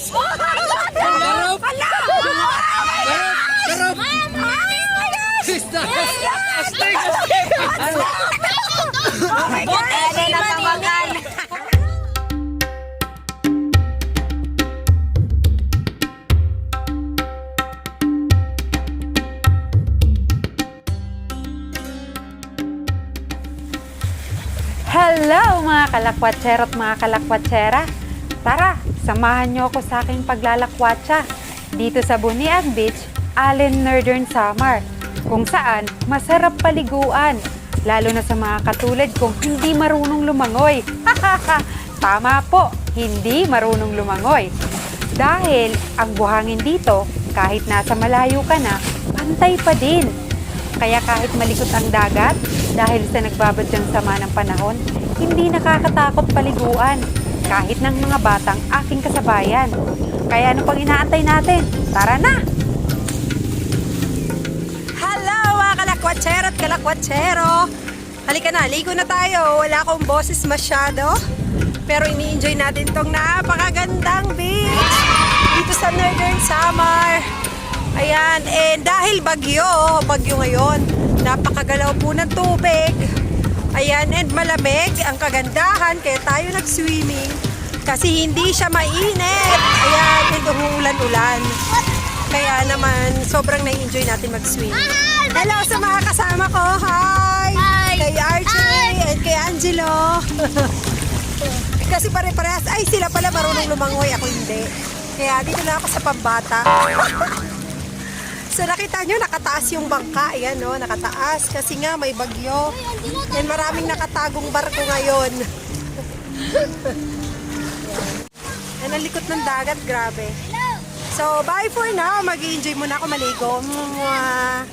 Garop! Garop! Astig! Oh my God! Pwede na tawagan. Hello mga kalakwatsero at mga kalakwatsera! Tara, samahan niyo ako sa aking paglalakwatsa dito sa Buniag Beach, Allen Northern Samar, kung saan masarap paliguan, lalo na sa mga katulad kong hindi marunong lumangoy. Tama po, hindi marunong lumangoy. Dahil ang buhangin dito, kahit nasa malayo ka na, pantay pa din. Kaya kahit malikot ang dagat, dahil sa nagbabadyang sama ng panahon, hindi nakakatakot paliguan, kahit ng mga batang aking kasabayan. Kaya ano pang inaantay natin? Tara na! Hello mga kalakwatsero at kalakwatsero! Halika na, ligo na tayo. Wala akong boses masyado. Pero ini-enjoy natin tong napakagandang beach dito sa Northern Samar. Ayan, and dahil bagyo ngayon, napakagalaw po ng tubig. Ayan, and malamig ang kagandahan, kaya tayo nag-swimming. Kasi hindi siya mainit. Ayan, hindi umuulan-ulan. Kaya naman, sobrang na-enjoy natin mag-swim. Hello sa mga kasama ko. Hi! Kay Archie and kay Angelo. Kasi pare-parehas, ay sila pala marunong lumangoy, ako hindi. Kaya dito na ako sa pambata. So nakita nyo, nakataas yung bangka. Ayan no, nakataas kasi nga may bagyo. And maraming nakatagong barko ngayon. And ang likot ng dagat, grabe. So bye for now, mag-i-enjoy muna ako maligo. Mwah!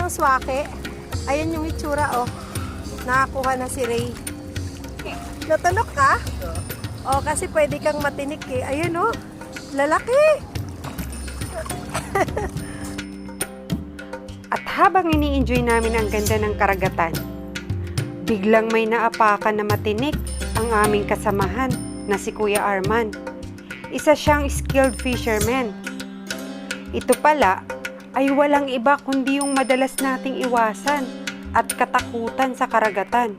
Swake. Ayan yung itsura, oh. Nakakuha na si Ray. Natanok ka? Oh, kasi pwede kang matinik eh. Ayan, oh. Lalaki. At habang ini-enjoy namin ang ganda ng karagatan, biglang may naapakan na matinik ang aming kasamahan na si Kuya Arman. Isa siyang skilled fisherman. Ito pala ay walang iba kundi yung madalas nating iwasan at katakutan sa karagatan,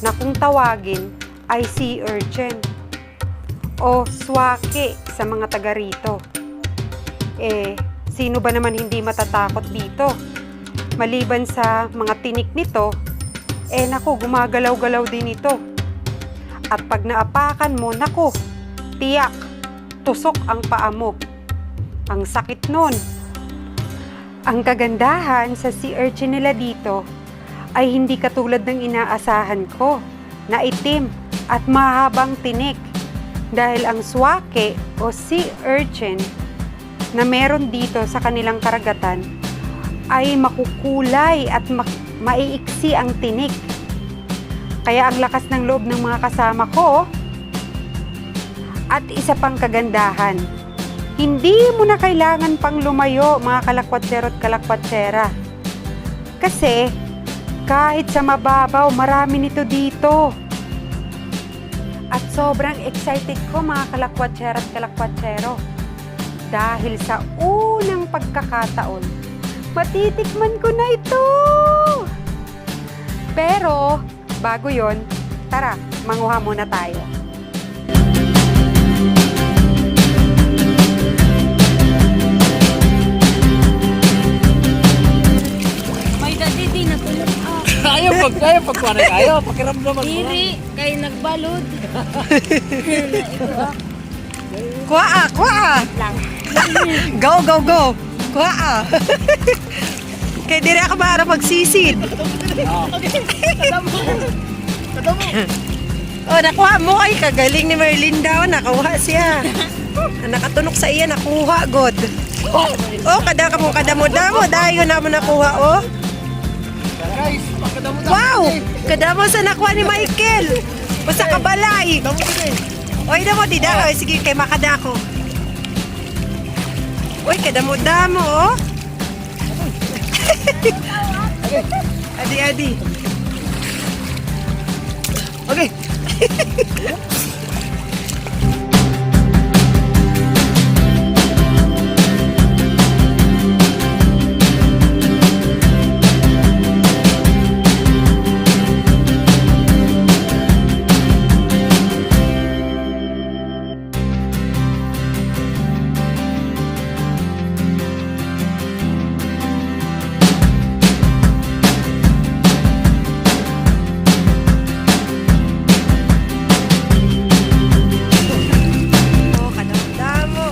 na kung tawagin ay sea urchin o swake sa mga taga rito. Sino ba naman hindi matatakot dito? Maliban sa mga tinik nito, naku, gumagalaw-galaw din ito. At pag naapakan mo, naku, tiyak, tusok ang paa mo. Ang sakit nun. Ang kagandahan sa sea urchin nila dito ay hindi katulad ng inaasahan ko na itim at mahabang tinik, dahil ang swake o sea urchin na meron dito sa kanilang karagatan ay makukulay at maiiksi ang tinik. Kaya ang lakas ng loob ng mga kasama ko. At isa pang kagandahan, hindi mo na kailangan pang lumayo mga kalakwatsero at kalakwatsera. Kasi kahit sa mababaw, marami nito dito. At sobrang excited ko mga kalakwatsero at kalakwatsero. Dahil sa unang pagkakataon, matitikman ko na ito. Pero bago yon, tara, manguha muna tayo. Ayaw pagkuhanay kayo, pakiramdam mo. Diri, kay nagbalod. Kuha! Go, go, go! Kuha! Kaya di rin ako maharap magsisid. Oh, nakuha mo. Ay, kagaling ni Merlinda. Oh, nakuha siya. Nakatunok sa iya, nakuha, God. Oh, kadamo-damo. Dahil na mo nakuha, oh. Guys, pagkadamo. Wow! Kadamo sa nakuha ni Michael. O sa kabalay. Oy, damo, dida. Oy, sige, kay makadako. Uy, kadamo-damo, oh. Adi. Okay. Oh, kadamo-damo.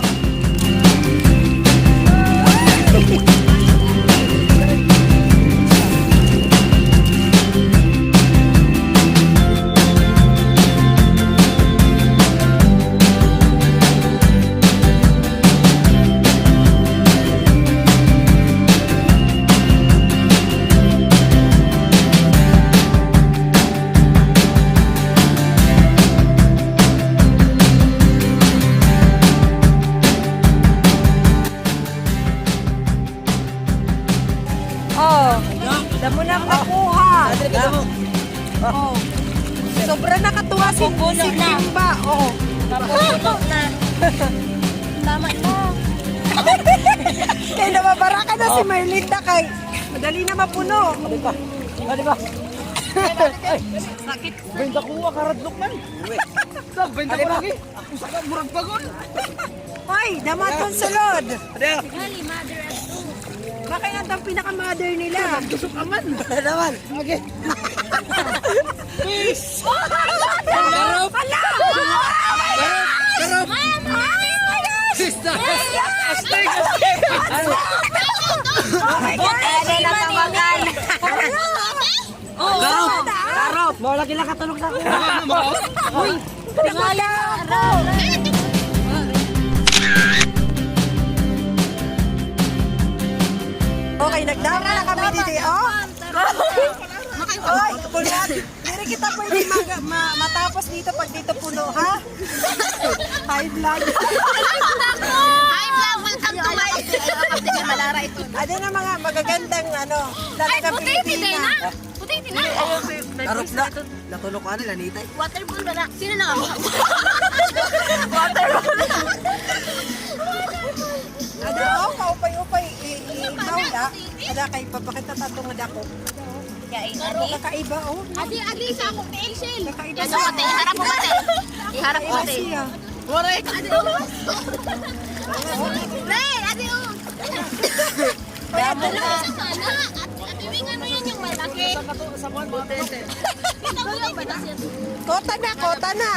Oh, damo na nakuha. Oh. Sobra nakatuwa si Simba. Oh. Napupuno na. Tama na. Kaya nababara ka na si Merlinda kay madali na mapuno. Ano ba? Sakit. Benta ko karadlok man. Sab, benta ko lagi. Usaka murag bagol. Hoy, damaton sulod. Gali, mother at two. Bakit ang pinaka-mother nila? Tusok aman. Naman. Okay. Peace. Garop! Garop. Sister. Astig. Oh my God! Ano na tawagan? Garop. Mo lagi lang katulog sa ako. Uy! Tingala ako! Okay, nagdama na kami dito, oh! Oy, kulat! Hindi kita pwede matapos dito pag dito puno, ha? High vlog. Hi vlog, welcome to my... Kaptigan malara ito. Ano na mga magagandang, ano, Ay, talagang puti na. Pilipina. Puti na. Garop na. Natulog ka nila nitay. Waterfall ba na? Sino na nga? Ano, oh, kaupay-upay, ikaw na. Ada kay papakita tatong dako. Yain, ani. Kakaiba, oh. Adi, sa akong Excel. Kakaiba Yan ang iharap mo mate. Iharap mo mate. siya. Adi, Ray, adi, oh. Dabo na. Sa sana. At bibingan mo yan yung malaki. Sa buwan mo. Kita mo yung pinasin. Kota na.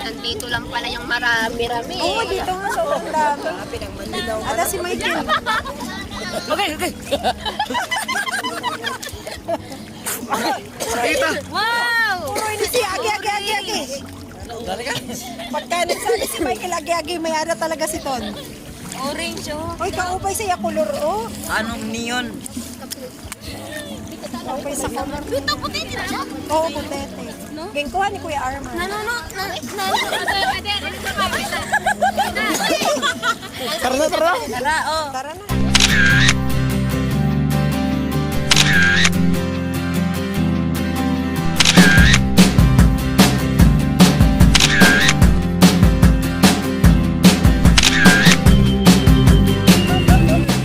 Nandito lang pala yung marami-rami. Oo, dito nga sa ulam. Ada si Michael. Okay. Wow! Oo, ini si Agi. Dali ka. Pagka nagsabi si Michael Agi, may ada talaga si Ton. Orange, oh. Oy, kaupay siya kulor, oh. Anong neon? Kaupay sa kulor. Dito, puti na. Oo, putete. Gingkuha ni Kuya Arman. Tara. Tara, oh. Tara na.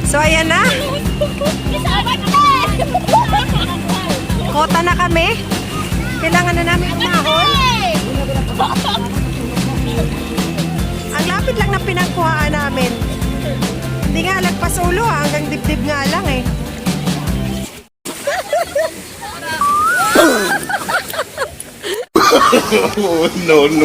So, ayan na. Kota na kami. Kailangan na namin umahon. Ang lapit lang ng pinagkuhaan namin. Hindi nga lagpas ulo, hanggang dibdib nga lang eh. Oh, no.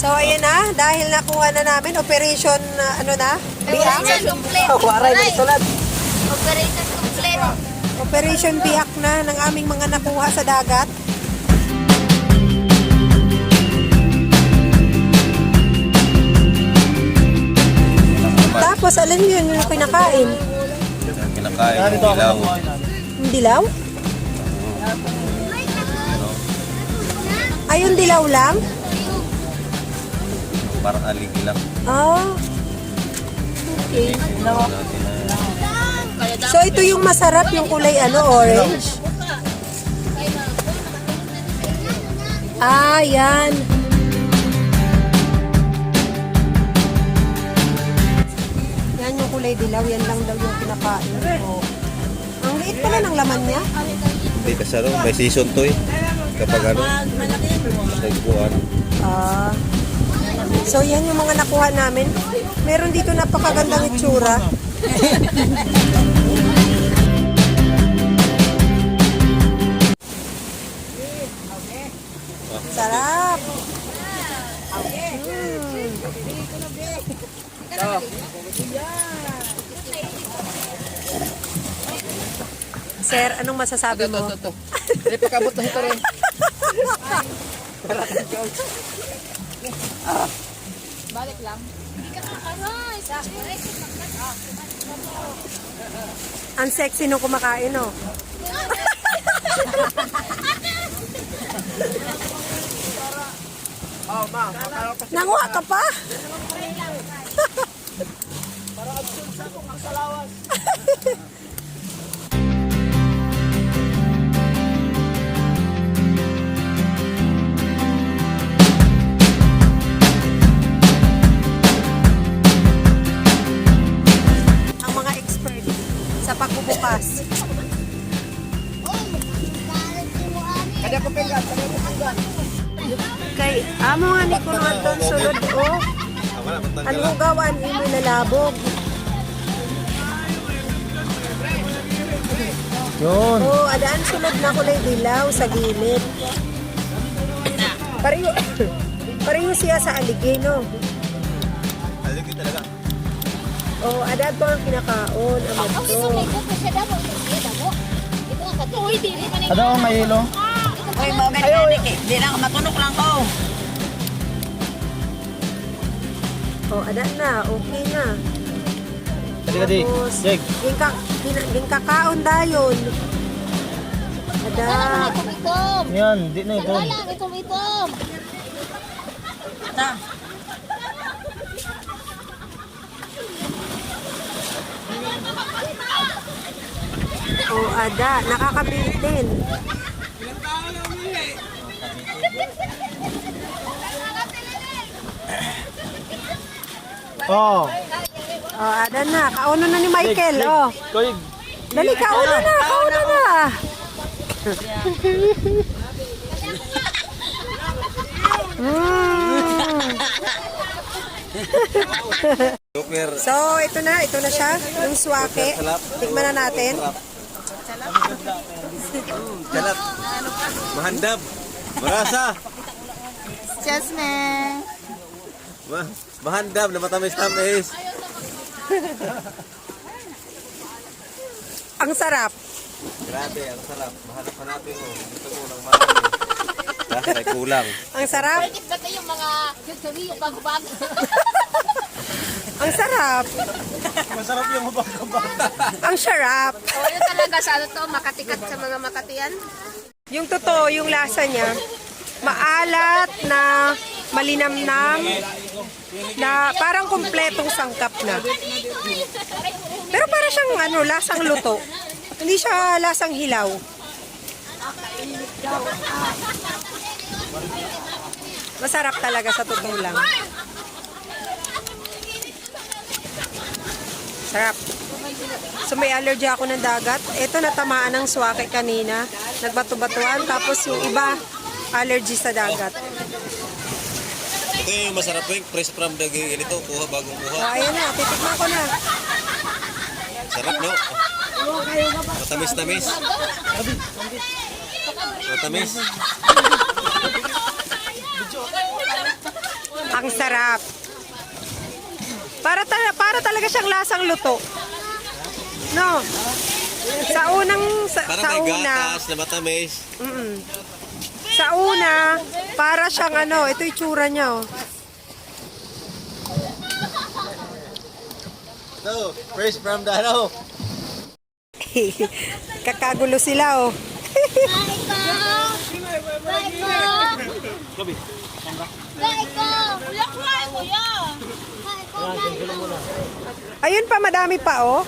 So, ayan na. Dahil nakuha na namin, operation, ano na? Biak? Operation complete. Waray na isulat. Operation complete. Operation Biak na ng aming mga nakuha sa dagat. Tapos, alam niyo yun yung kinakain. Kinakain ng ilaw. Yung dilaw? Ay, yung dilaw lang? Parang aligi lang. Ah. Okay. Natin na So, ito yung masarap, yung kulay orange. Ah, yan. Yan yung kulay dilaw, yan lang daw yung kinakain. Oh. Ang liit pala ng laman niya. Hindi kasi ano, may season to eh. Kapag ano, nagbuwan. Ah. So, yan yung mga nakuha namin. Meron dito napakagandang itsura. Sarap. Sir, anong masasabi mo? Ito. Hindi pagkabot na ito rin. Balik lang. Hindi ka kakaroy. Ang sexy nung kumakain, oh. Oh, ma. Nanguha ka pa? Ang mga expert sa pagbubukas. Kada ko pinggan. Kada ko pinggan. Kay amo nga ni kuno Anton sulod o. Ano gawan imo nalabog? Yun. Oh, adaan sulod na kulay dilaw sa gilid. Pareho pareho siya sa aligino. Aligi talaga. Oh, adaan pa ang kinakaon ang Ang ito may ito. kuko siya damo. Ito damo. Ito ang kati. Uy, dili man Kada ko may ilo. Uy, mo ganyan eh. Di lang, matunok lang ko. Oh, adaan na, okay na. Kadi. Tapos, Jake. gingkakaon dayon. Ada. itom-itom. Yan, di na ito. Wala lang, itom-itom. Na. Oh, ada, nakakabitin. Oh. Oh, ada na, kauno na ni Michael, oh. Koy. Dali, kauno na, kauno na. Super. So, ito na siya, yung swake. Tikman na natin. Salap. Mahandab. Marasa. Jasmine. Mahandab na matamis-tamis. Ang sarap. Grabe, ang sarap. Mahanap pa natin mo. Gusto mo ng marami. Ay kulang. Ang sarap. Bakit ba yung mga yung bago-bago? Ang sarap. Masarap yung hubag-hubag. Ang sarap. Oh, yun talaga sa ano to, makatikat sa mga makatiyan. Yung totoo, yung lasa niya, maalat na malinamnam na parang kumpletong sangkap na. Pero para siyang lasang luto. Hindi siya lasang hilaw. Masarap talaga sa totoo lang. Sarap. So may allergy ako ng dagat. Ito natamaan ng swake kanina. Nagbato-batuan. Tapos yung iba, allergy sa dagat. Ito yung masarap yung fresh from the ganito. Kuha, bagong So kuha. ayan na, titikman ko na. Sarap no? Matamis-tamis. Matamis. Ang sarap. Para talaga siyang lasang luto. No. Parang may gatas na matamis. Sa una, para siyang ito yung tsura niya, oh. So, fresh from the Kakagulo sila, oh. Ayun pa, madami pa, oh.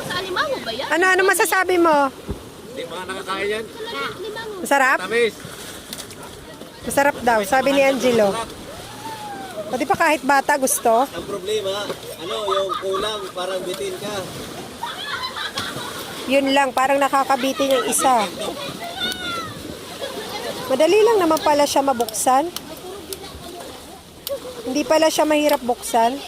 Sa alimango ba yan? Ano masasabi mo? Hindi mga nakakain yan. Masarap? Tamis. Masarap daw, sabi ni Angelo. O di pa kahit bata gusto? Ang problema, yung kulang, parang bitin ka. Yun lang, parang nakakabitin yung isa. Madali lang naman pala siya mabuksan. Hindi pala siya mahirap buksan.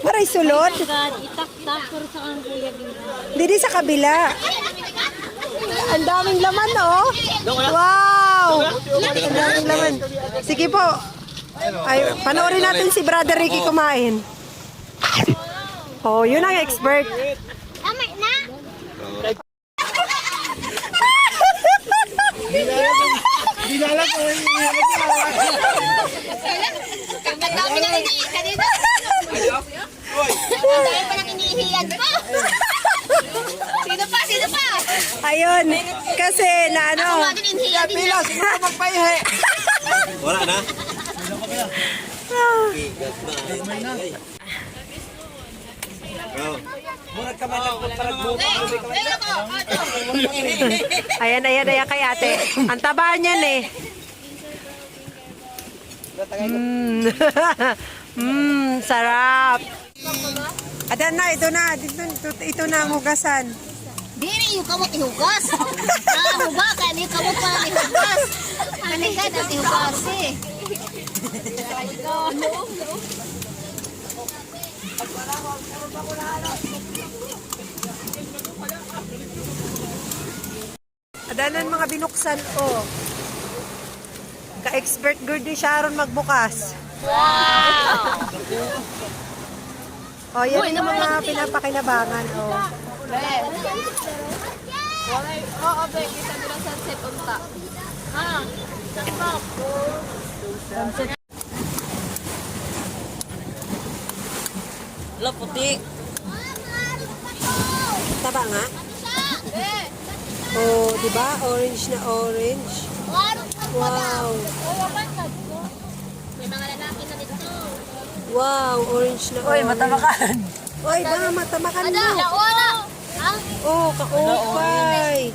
Maray sulod. Itak-tak pero sa ang kuya dito. Hindi sa kabila. Ang daming laman, oh. Wow! Ang daming laman. Sige po. Ay, panoorin natin si Brother Ricky kumain. Oh, yun ang expert. Tama na. Hindi na alam kung Ang dami na iniiyak kanina. Ang dami pa nang iniiyak ko. Sino pa? Sino pa? Ayun, kasi na Ako nga din iniiyak din. pila, siguro magpaihi. Wala na? Ayan kay ate. Ang taba niyan eh. Sarap. Adan na, ito na. Ito na ang hugasan. Diri yung kamot ihugas. Huga ka, ni kamot pa ihugas. Kanikan at ihugas eh. Adanan mga binuksan, oh. Ka-expert girl ni Sharon magbukas. Wow! Oh, yan yung mga pinapakinabangan, oh. Oo, be, kita mo lang sa set unta. Ha? Sakap. Lo, puti. Taba nga. Oh, di ba? Orange na orange. Wow. May mga lalaki na dito. Wow, orange na orange. Uy, matamakan. Oy, ba, matamakan mo. Ada, wala. Ha? Oh, kaupay.